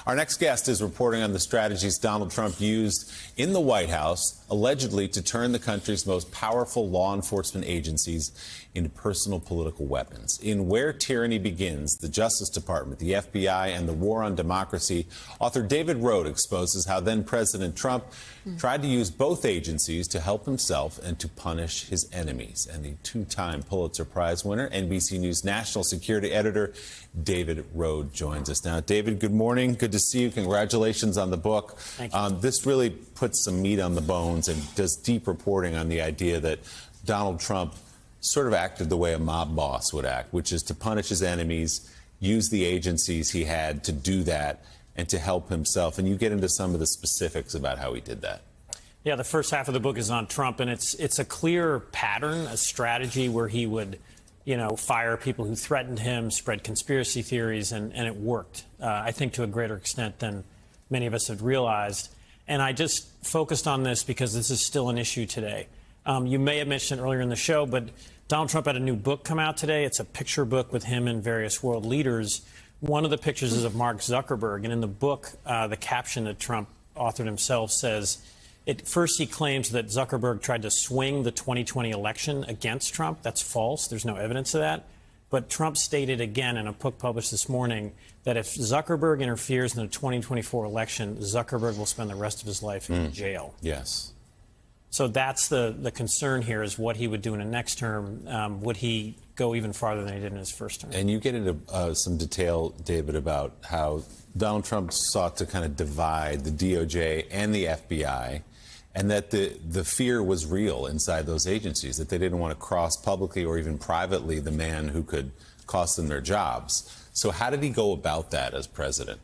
Our next guest is reporting on the strategies Donald Trump used in the White House, allegedly to turn the country's most powerful law enforcement agencies into personal political weapons. In Where Tyranny Begins, the Justice Department, the FBI, and the War on Democracy, author David Rohde exposes how then-President Trump tried to use both agencies to help himself and to punish his enemies. And the two-time Pulitzer Prize winner, NBC News national security editor David Rohde joins us now. David, good morning. Good to see you. Congratulations on the book. Thank you. This really puts some meat on the bones and does deep reporting on the idea that Donald Trump sort of acted the way a mob boss would act, which is to punish his enemies, use the agencies he had to do that, and to help himself. And you get into some of the specifics about how he did that. Yeah, the first half of the book is on Trump, and it's a clear pattern, a strategy where he would, fire people who threatened him, spread conspiracy theories, and it worked, I think, to a greater extent than many of us had realized. And I just focused on this because this is still an issue today. You may have mentioned it earlier in the show, but Donald Trump had a new book come out today. It's a picture book with him and various world leaders. One of the pictures is of Mark Zuckerberg, and in the book, the caption that Trump authored himself says, first he claims that Zuckerberg tried to swing the 2020 election against Trump. That's false. There's no evidence of that. But Trump stated again in a book published this morning that if Zuckerberg interferes in the 2024 election, Zuckerberg will spend the rest of his life in jail. Yes. So that's the concern here, is what he would do in the next term. Would he go even farther than he did in his first term? And you get into some detail, David, about how Donald Trump sought to kind of divide the DOJ and the FBI, and that the fear was real inside those agencies, that they didn't want to cross publicly or even privately the man who could cost them their jobs. So how did he go about that as president?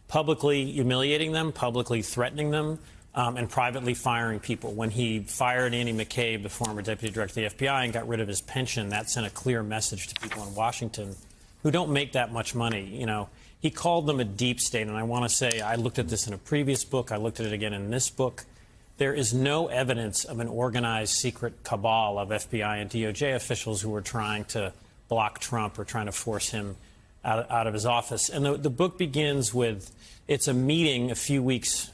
Publicly humiliating them, publicly threatening them, and privately firing people. When he fired Andy McCabe, the former deputy director of the FBI, and got rid of his pension, that sent a clear message to people in Washington who don't make that much money. He called them a deep state, and I want to say, I looked at this in a previous book, I looked at it again in this book. There is no evidence of an organized secret cabal of FBI and DOJ officials who were trying to block Trump or trying to force him out of his office. And the book begins with, it's a meeting a few weeks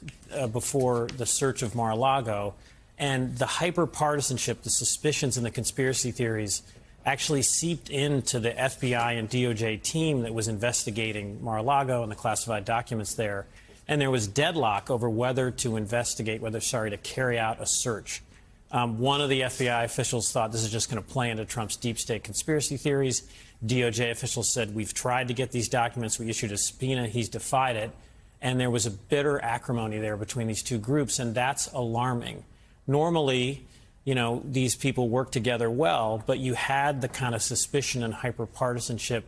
before the search of Mar-a-Lago, and the hyper-partisanship, the suspicions and the conspiracy theories actually seeped into the FBI and DOJ team that was investigating Mar-a-Lago and the classified documents there. And there was deadlock over whether to investigate, to carry out a search. One of the FBI officials thought this is just going to play into Trump's deep state conspiracy theories. DOJ officials said, we've tried to get these documents. We issued a subpoena. He's defied it. And there was a bitter acrimony there between these two groups, and that's alarming. Normally, these people work together well, but you had the kind of suspicion and hyper-partisanship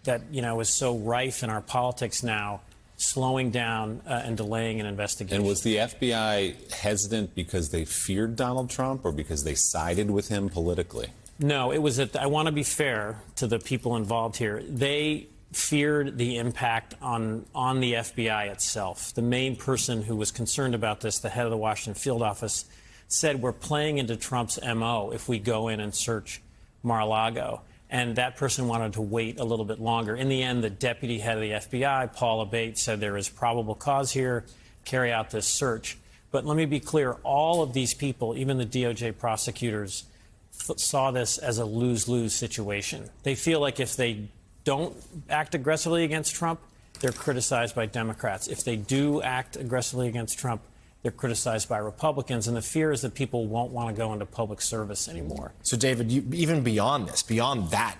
that, is so rife in our politics now, slowing down and delaying an investigation. And was the FBI hesitant because they feared Donald Trump or because they sided with him politically? No, it was that I want to be fair to the people involved here. They feared the impact on the FBI itself. The main person who was concerned about this, the head of the Washington field office, said we're playing into Trump's MO if we go in and search Mar-a-Lago. And that person wanted to wait a little bit longer. In the end, the deputy head of the FBI, Paul Abate, said there is probable cause here, carry out this search. But let me be clear, all of these people, even the DOJ prosecutors, saw this as a lose-lose situation. They feel like if they don't act aggressively against Trump, they're criticized by Democrats. If they do act aggressively against Trump, they're criticized by Republicans, and the fear is that people won't want to go into public service anymore. So, David, even beyond that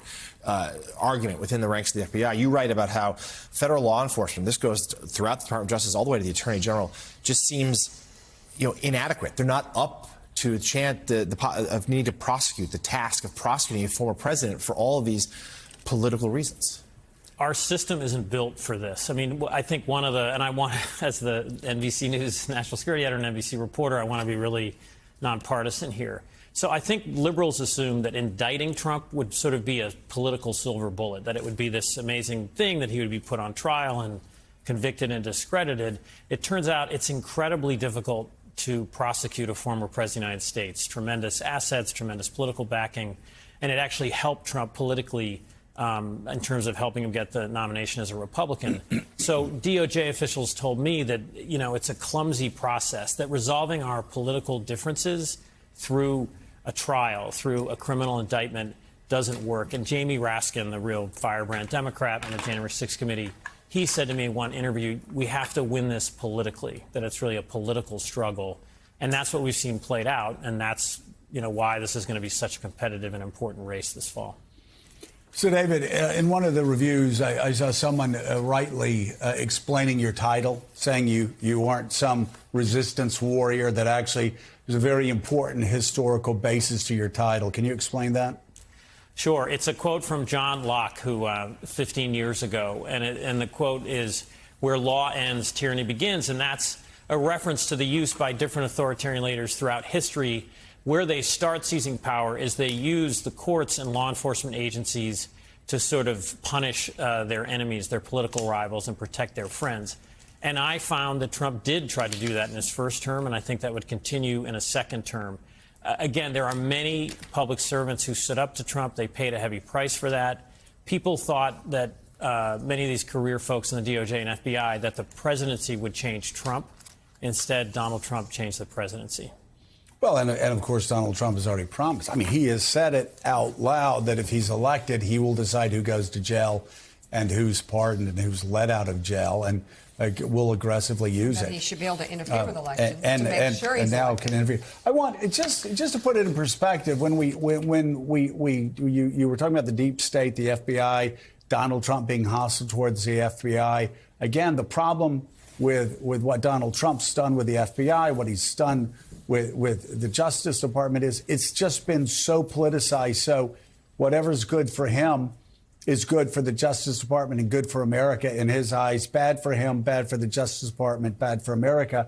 argument within the ranks of the FBI, you write about how federal law enforcement, this goes throughout the Department of Justice all the way to the Attorney General, just seems, inadequate. They're not up to the chant of needing to prosecute, the task of prosecuting a former president for all of these political reasons. Our system isn't built for this. I mean, I think one of the, and I want, as the NBC News national security editor and NBC reporter, I want to be really nonpartisan here. So I think liberals assume that indicting Trump would sort of be a political silver bullet, that it would be this amazing thing that he would be put on trial and convicted and discredited. It turns out it's incredibly difficult to prosecute a former president of the United States. Tremendous assets, tremendous political backing, and it actually helped Trump politically in terms of helping him get the nomination as a Republican. So DOJ officials told me that, it's a clumsy process, that resolving our political differences through a trial, through a criminal indictment, doesn't work. And Jamie Raskin, the real firebrand Democrat on the January 6th committee, he said to me in one interview, we have to win this politically, that it's really a political struggle. And that's what we've seen played out. And that's, why this is going to be such a competitive and important race this fall. So, David, in one of the reviews, I saw someone rightly explaining your title, saying you aren't some resistance warrior, that actually there's a very important historical basis to your title. Can you explain that? Sure. It's a quote from John Locke, who 15 years ago, and the quote is, "Where law ends, tyranny begins," and that's a reference to the use by different authoritarian leaders throughout history. Where they start seizing power is they use the courts and law enforcement agencies to sort of punish their enemies, their political rivals, and protect their friends. And I found that Trump did try to do that in his first term, and I think that would continue in a second term. Again, there are many public servants who stood up to Trump. They paid a heavy price for that. People thought that many of these career folks in the DOJ and FBI, that the presidency would change Trump. Instead, Donald Trump changed the presidency. Well, and of course, Donald Trump has already promised. I mean, he has said it out loud that if he's elected, he will decide who goes to jail and who's pardoned and who's let out of jail, and will aggressively use it. He should be able to interfere with elections and to make sure he's now elected. can interfere. I want just to put it in perspective. When you were talking about the deep state, the FBI, Donald Trump being hostile towards the FBI. Again, the problem with what Donald Trump's done with the FBI, what he's done with the Justice Department, is it's just been so politicized. So whatever's good for him is good for the Justice Department and good for America in his eyes. Bad for him, bad for the Justice Department, bad for America.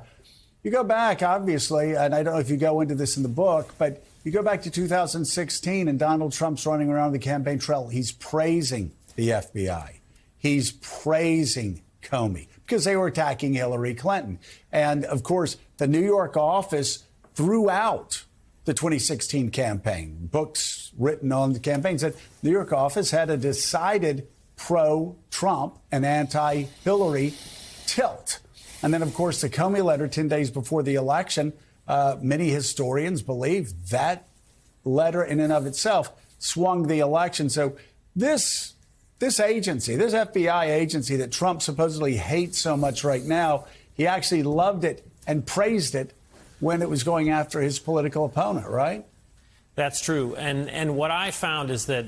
You go back, obviously, and I don't know if you go into this in the book, but you go back to 2016 and Donald Trump's running around the campaign trail. He's praising the FBI. He's praising Comey because they were attacking Hillary Clinton. And, of course, the New York office throughout the 2016 campaign, books written on the campaign, said the New York office had a decided pro-Trump and anti-Hillary tilt. And then, of course, the Comey letter 10 days before the election, many historians believe that letter in and of itself swung the election. So this agency, this FBI agency that Trump supposedly hates so much right now, he actually loved it and praised it when it was going after his political opponent, right? That's true. And what I found is that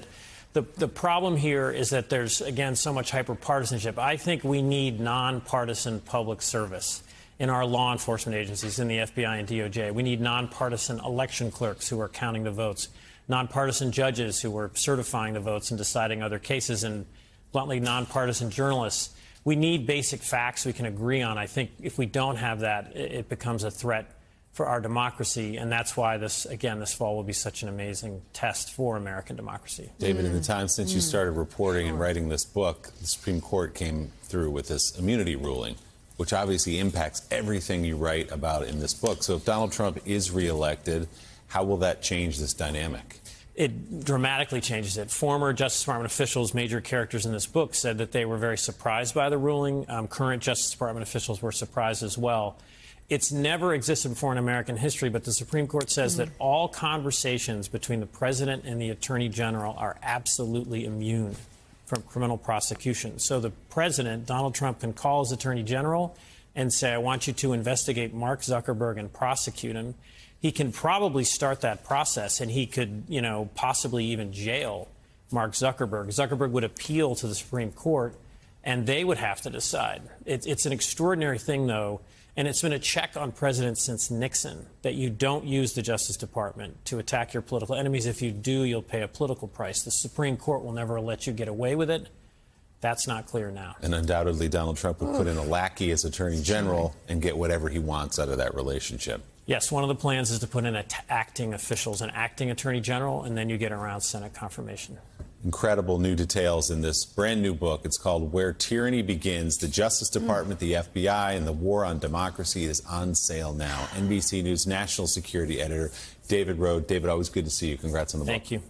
the problem here is that there's, again, so much hyper-partisanship. I think we need nonpartisan public service in our law enforcement agencies, in the FBI and DOJ. We need nonpartisan election clerks who are counting the votes, nonpartisan judges who are certifying the votes and deciding other cases, and bluntly, nonpartisan journalists. We need basic facts we can agree on. I think if we don't have that, it becomes a threat for our democracy, and that's why this fall will be such an amazing test for American democracy. David, in the time since you started reporting and writing this book, the Supreme Court came through with this immunity ruling, which obviously impacts everything you write about in this book. So if Donald Trump is reelected, how will that change this dynamic? It dramatically changes it. Former Justice Department officials, major characters in this book, said that they were very surprised by the ruling. Current Justice Department officials were surprised as well. It's never existed before in American history, but the Supreme Court says that all conversations between the president and the attorney general are absolutely immune from criminal prosecution. So the president, Donald Trump, can call his attorney general and say, I want you to investigate Mark Zuckerberg and prosecute him. He can probably start that process, and he could, possibly even jail Mark Zuckerberg. Zuckerberg would appeal to the Supreme Court, and they would have to decide. It's an extraordinary thing, though. And it's been a check on presidents since Nixon that you don't use the Justice Department to attack your political enemies. If you do, you'll pay a political price. The Supreme Court will never let you get away with it. That's not clear now. And undoubtedly, Donald Trump would put in a lackey as Attorney General and get whatever he wants out of that relationship. Yes, one of the plans is to put in acting officials, an acting Attorney General, and then you get around Senate confirmation. Incredible new details in this brand new book. It's called Where Tyranny Begins. The Justice Department, the FBI, and the War on Democracy is on sale now. NBC News national security editor David Rohde. David, always good to see you. Congrats on the book. Thank you.